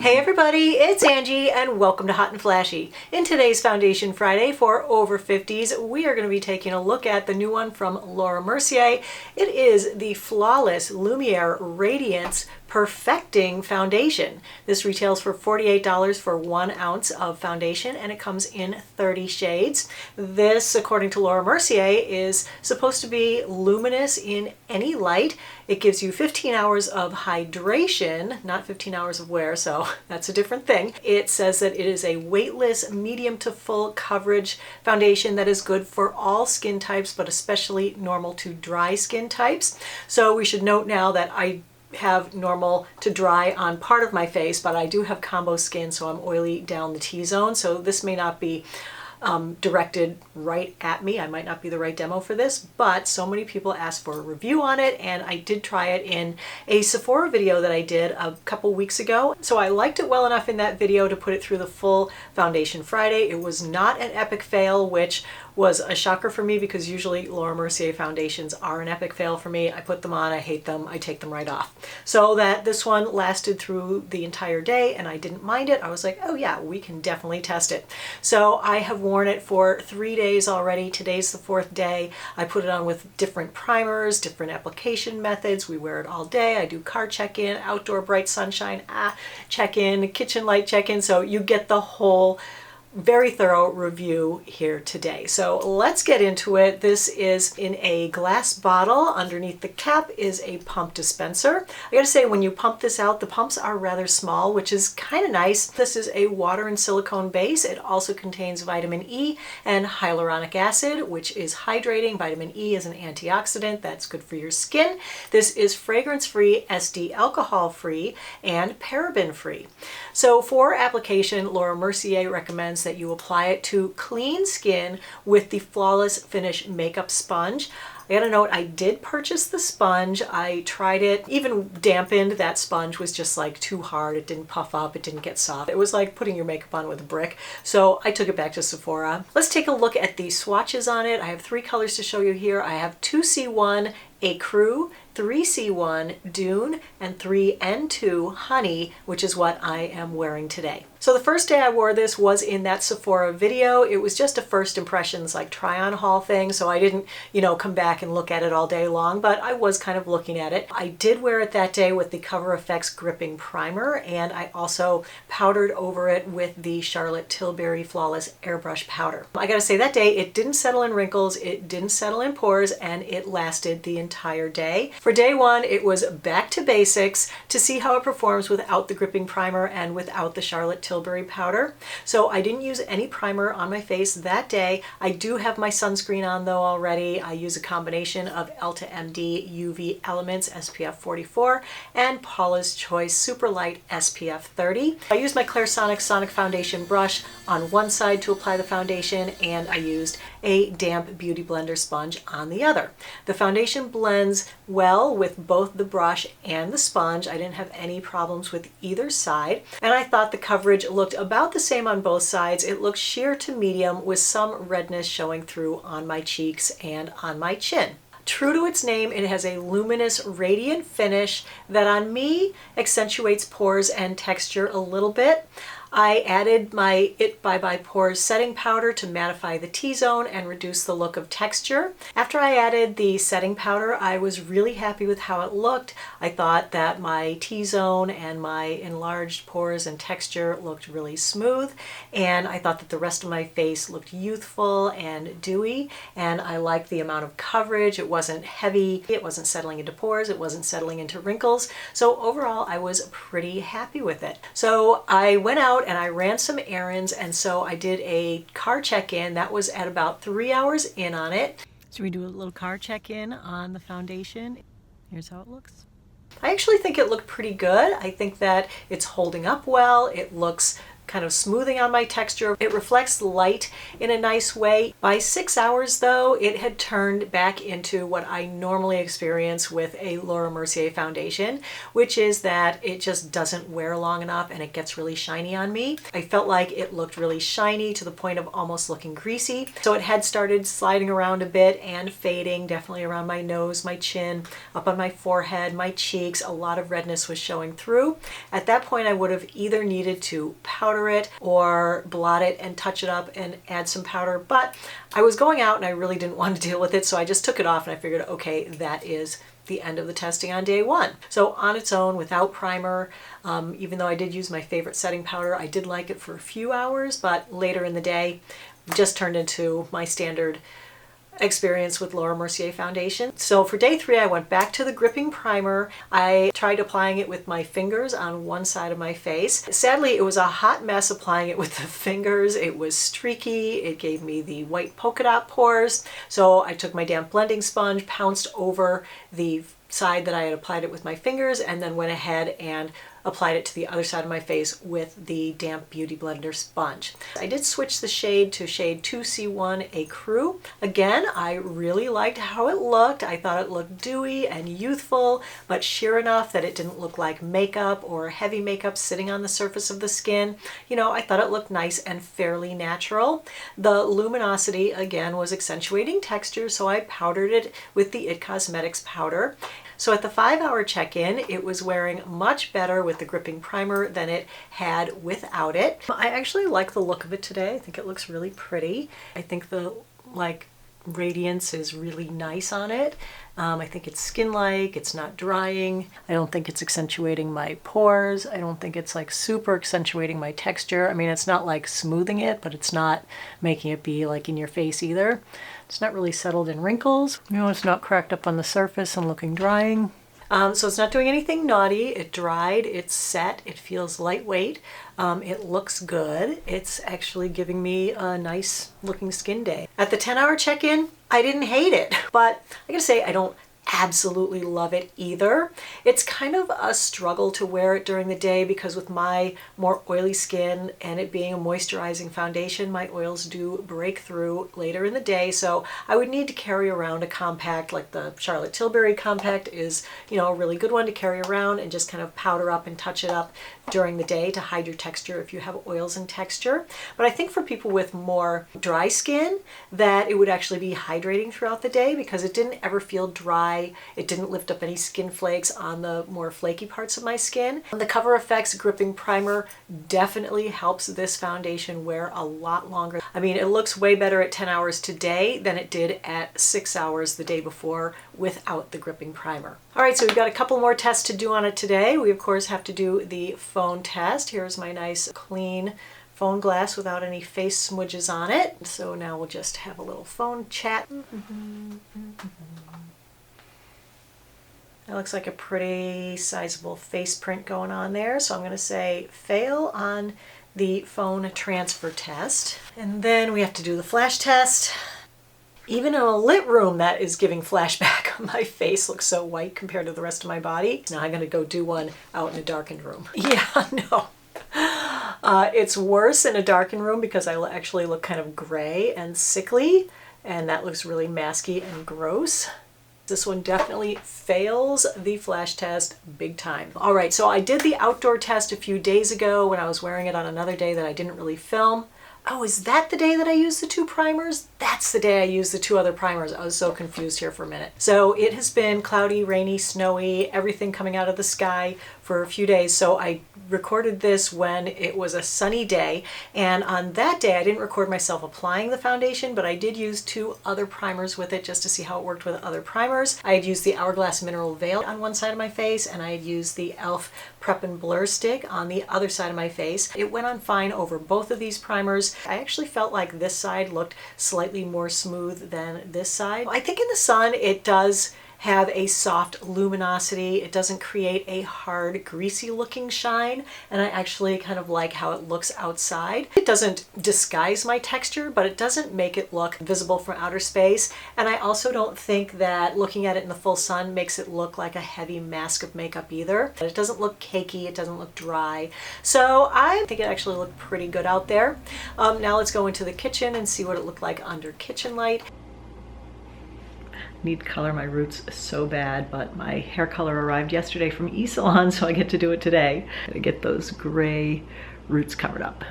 Hey everybody, it's Angie and welcome to Hot and Flashy. In today's Foundation Friday for over 50s, we are going to be taking a look at the new one from Laura Mercier. It is the Flawless Lumiere Radiance Perfecting Foundation. This retails for $48 for 1 ounce of foundation and it comes in 30 shades. This, according to Laura Mercier, is supposed to be luminous in any light. It gives you 15 hours of hydration, not 15 hours of wear, so that's a different thing. It says that it is a weightless, medium to full coverage foundation that is good for all skin types, but especially normal to dry skin types. So we should note now that I have normal to dry on part of my face, but I do have combo skin, so I'm oily down the T-zone. So this may not be directed right at me. I might not be the right demo for this, but so many people asked for a review on it, and I did try it in a Sephora video that I did a couple weeks ago. So I liked it well enough in that video to put it through the full Foundation Friday. It was not an epic fail, which was a shocker for me because usually Laura Mercier foundations are an epic fail for me. I put them on, I hate them, I take them right off. So that this one lasted through the entire day and I didn't mind it. I was like, oh yeah, we can definitely test it. So I have worn it for 3 days already. Today's the 4th day. I put it on with different primers, different application methods. We wear it all day. I do car check-in, outdoor bright sunshine, check-in, kitchen light check-in. So you get the whole very thorough review here today. So let's get into it. This is in a glass bottle. Underneath the cap is a pump dispenser. I gotta say, when you pump this out, the pumps are rather small, which is kind of nice. This is a water and silicone base. It also contains vitamin E and hyaluronic acid, which is hydrating. Vitamin E is an antioxidant that's good for your skin. This is fragrance-free, SD alcohol-free, and paraben-free. So for application, Laura Mercier recommends that you apply it to clean skin with the Flawless Finish Makeup Sponge. I gotta note, I did purchase the sponge. I tried it, even dampened. That sponge was just like too hard. It didn't puff up, it didn't get soft. It was like putting your makeup on with a brick. So I took it back to Sephora. Let's take a look at the swatches on it. I have 3 colors to show you here. I have 2C1 Ecru, 3C1 Dune, and 3N2 Honey, which is what I am wearing today. So the first day I wore this was in that Sephora video. It was just a first impressions, like try on haul thing. So I didn't, come back and look at it all day long, but I was kind of looking at it. I did wear it that day with the Cover FX Gripping Primer, and I also powdered over it with the Charlotte Tilbury Flawless Airbrush Powder. I gotta say, that day it didn't settle in wrinkles, it didn't settle in pores, and it lasted the entire day. For day 1, it was back to basics to see how it performs without the gripping primer and without the Charlotte Tilbury powder. So I didn't use any primer on my face that day. I do have my sunscreen on though already. I use a combination of Elta MD UV Elements SPF 44 and Paula's Choice Super Light SPF 30. I used my Clairsonic Sonic Foundation brush on one side to apply the foundation, and I used a damp Beauty Blender sponge on the other. The foundation blends well with both the brush and the sponge. I didn't have any problems with either side, and I thought the coverage looked about the same on both sides. It looked sheer to medium with some redness showing through on my cheeks and on my chin. True to its name, it has a luminous, radiant finish that on me accentuates pores and texture a little bit. I added my It Bye Bye Pores setting powder to mattify the T-zone and reduce the look of texture. After I added the setting powder, I was really happy with how it looked. I thought that my T-zone and my enlarged pores and texture looked really smooth, and I thought that the rest of my face looked youthful and dewy, and I liked the amount of coverage. It wasn't heavy, it wasn't settling into pores, it wasn't settling into wrinkles. So overall, I was pretty happy with it. So I went out and I ran some errands, and so I did a car check-in. That was at about 3 hours in on it. So we do a little car check-in on the foundation. Here's how it looks. I actually think it looked pretty good. I think that it's holding up well. It looks kind of smoothing on my texture. It reflects light in a nice way. By 6 hours though, it had turned back into what I normally experience with a Laura Mercier foundation, which is that it just doesn't wear long enough and it gets really shiny on me. I felt like it looked really shiny to the point of almost looking greasy. So it had started sliding around a bit and fading, definitely around my nose, my chin, up on my forehead, my cheeks. A lot of redness was showing through. At that point, I would have either needed to powder it or blot it and touch it up and add some powder, but I was going out and I really didn't want to deal with it, so I just took it off and I figured, okay, that is the end of the testing on day one. So on its own, without primer, even though I did use my favorite setting powder, I did like it for a few hours, but later in the day, just turned into my standard experience with Laura Mercier foundation. So for day 3, I went back to the gripping primer. I tried applying it with my fingers on one side of my face. Sadly, it was a hot mess applying it with the fingers. It was streaky. It gave me the white polka dot pores. So I took my damp blending sponge, pounced over the side that I had applied it with my fingers, and then went ahead and applied it to the other side of my face with the damp Beauty Blender sponge. I did switch the shade to shade 2C1 Ecru. Again, I really liked how it looked. I thought it looked dewy and youthful, but sheer enough that it didn't look like makeup or heavy makeup sitting on the surface of the skin. You know, I thought it looked nice and fairly natural. The luminosity, again, was accentuating texture, so I powdered it with the IT Cosmetics powder. So at the 5-hour check-in, it was wearing much better with the gripping primer than it had without it. I actually like the look of it today. I think it looks really pretty. I think the radiance is really nice on it. I think it's skin-like, it's not drying. I don't think it's accentuating my pores. I don't think it's like super accentuating my texture. I mean, it's not like smoothing it, but it's not making it be like in your face either. It's not really settled in wrinkles. You know, it's not cracked up on the surface and looking drying. So it's not doing anything naughty. It dried, it's set, it feels lightweight, it looks good. It's actually giving me a nice looking skin day. At the 10-hour check-in, I didn't hate it, but I gotta say I don't absolutely love it either. It's kind of a struggle to wear it during the day because with my more oily skin and it being a moisturizing foundation, my oils do break through later in the day. So I would need to carry around a compact, like the Charlotte Tilbury compact is, you know, a really good one to carry around and just kind of powder up and touch it up during the day to hide your texture if you have oils and texture. But I think for people with more dry skin that it would actually be hydrating throughout the day because it didn't ever feel dry. It didn't lift up any skin flakes on the more flaky parts of my skin. The Cover FX Gripping Primer definitely helps this foundation wear a lot longer. I mean, it looks way better at 10 hours today than it did at 6 hours the day before without the gripping primer. All right, so we've got a couple more tests to do on it today. We of course have to do the phone test. Here's my nice clean phone glass without any face smudges on it. So now we'll just have a little phone chat. That looks like a pretty sizable face print going on there. So I'm going to say fail on the phone transfer test. And then we have to do the flash test. Even in a lit room, that is giving flashback. My face looks so white compared to the rest of my body. Now I'm going to go do one out in a darkened room. Yeah, no. It's worse in a darkened room because I actually look kind of gray and sickly, and that looks really masky and gross. This one definitely fails the flash test big time. All right, so I did the outdoor test a few days ago when I was wearing it on another day that I didn't really film. Oh, is that the day that I used the 2 primers? That's the day I used the 2 other primers. I was so confused here for a minute. So it has been cloudy, rainy, snowy, everything coming out of the sky for a few days. So I recorded this when it was a sunny day. And on that day, I didn't record myself applying the foundation, but I did use 2 other primers with it just to see how it worked with other primers. I had used the Hourglass Mineral Veil on one side of my face, and I had used the e.l.f. Prep and Blur Stick on the other side of my face. It went on fine over both of these primers. I actually felt like this side looked slightly more smooth than this side. I think in the sun it does have a soft luminosity. It doesn't create a hard, greasy looking shine, and I actually kind of like how it looks outside. It doesn't disguise my texture, but it doesn't make it look visible from outer space, and I also don't think that looking at it in the full sun makes it look like a heavy mask of makeup either. It doesn't look cakey, it doesn't look dry, so I think it actually looked pretty good out there. Now let's go into the kitchen and see what it looked like under kitchen light. Need to color my roots so bad, but my hair color arrived yesterday from eSalon, so I get to do it today. Gotta get those gray roots covered up.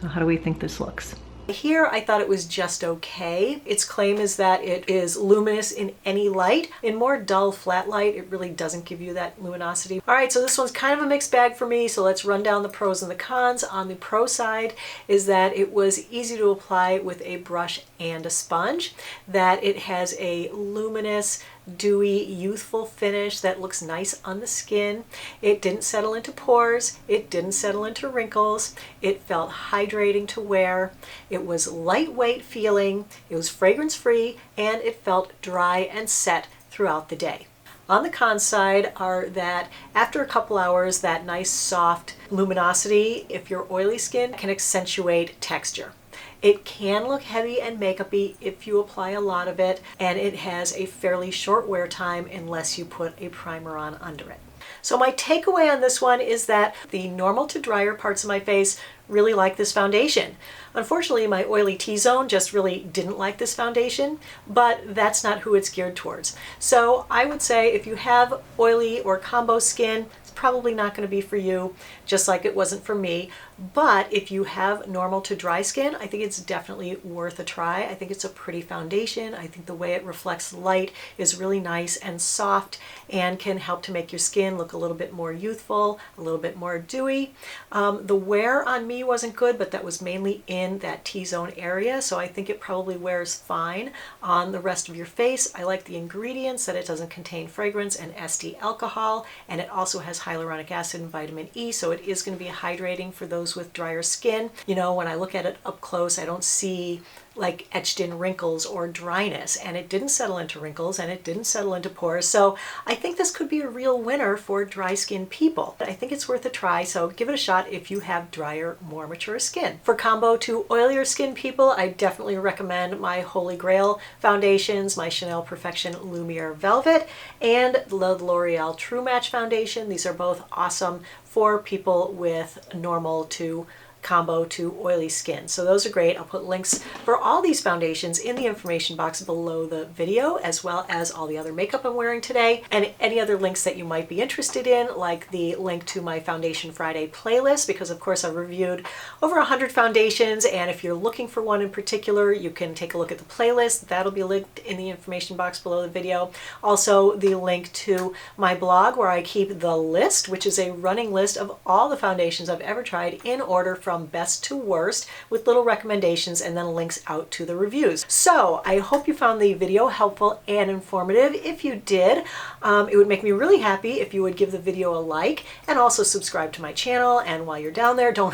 So how do we think this looks? Here I thought it was just okay. Its claim is that it is luminous in any light. In more dull flat light, it really doesn't give you that luminosity. All right, so this one's kind of a mixed bag for me, so let's run down the pros and the cons. On the pro side is that it was easy to apply with a brush and a sponge, that it has a luminous, dewy, youthful finish that looks nice on the skin. It didn't settle into pores. It didn't settle into wrinkles. It felt hydrating to wear. It was lightweight feeling. It was fragrance free, and it felt dry and set throughout the day. On the con side are that after a couple hours, that nice soft luminosity, if you're oily skin, can accentuate texture. It can look heavy and makeup-y if you apply a lot of it, and it has a fairly short wear time unless you put a primer on under it. So my takeaway on this one is that the normal to drier parts of my face really like this foundation. Unfortunately, my oily T-zone just really didn't like this foundation, but that's not who it's geared towards. So I would say if you have oily or combo skin, it's probably not going to be for you, just like it wasn't for me. But if you have normal to dry skin, I think it's definitely worth a try. I think it's a pretty foundation. I think the way it reflects light is really nice and soft and can help to make your skin look a little bit more youthful, a little bit more dewy. The wear on me wasn't good, but that was mainly in that T-zone area, so I think it probably wears fine on the rest of your face. I like the ingredients, that it doesn't contain fragrance and SD alcohol, and it also has hyaluronic acid and vitamin E, so it is going to be hydrating for those with drier skin. You know, when I look at it up close, I don't see like etched in wrinkles or dryness, and it didn't settle into wrinkles and it didn't settle into pores. So I think this could be a real winner for dry skin people. I think it's worth a try, so give it a shot if you have drier, more mature skin. For combo to oilier skin people, I definitely recommend my Holy Grail foundations, my Chanel Perfection Lumiere Velvet and the L'Oreal True Match foundation. These are both awesome for people with normal to combo to oily skin. So those are great. I'll put links for all these foundations in the information box below the video, as well as all the other makeup I'm wearing today, and any other links that you might be interested in, like the link to my Foundation Friday playlist, because of course I've reviewed over 100 foundations, and if you're looking for one in particular, you can take a look at the playlist. That'll be linked in the information box below the video. Also, the link to my blog where I keep the list, which is a running list of all the foundations I've ever tried in order from best to worst, with little recommendations and then links out to the reviews. So I hope you found the video helpful and informative. If you did, it would make me really happy if you would give the video a like and also subscribe to my channel. And while you're down there, don't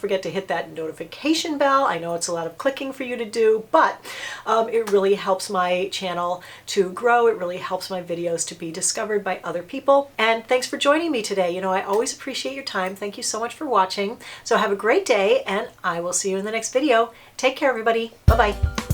forget to hit that notification bell. I know it's a lot of clicking for you to do, but it really helps my channel to grow. It really helps my videos to be discovered by other people. And thanks for joining me today. You know, I always appreciate your time. Thank you so much for watching. So have a great day, and I will see you in the next video. Take care, everybody. Bye-bye.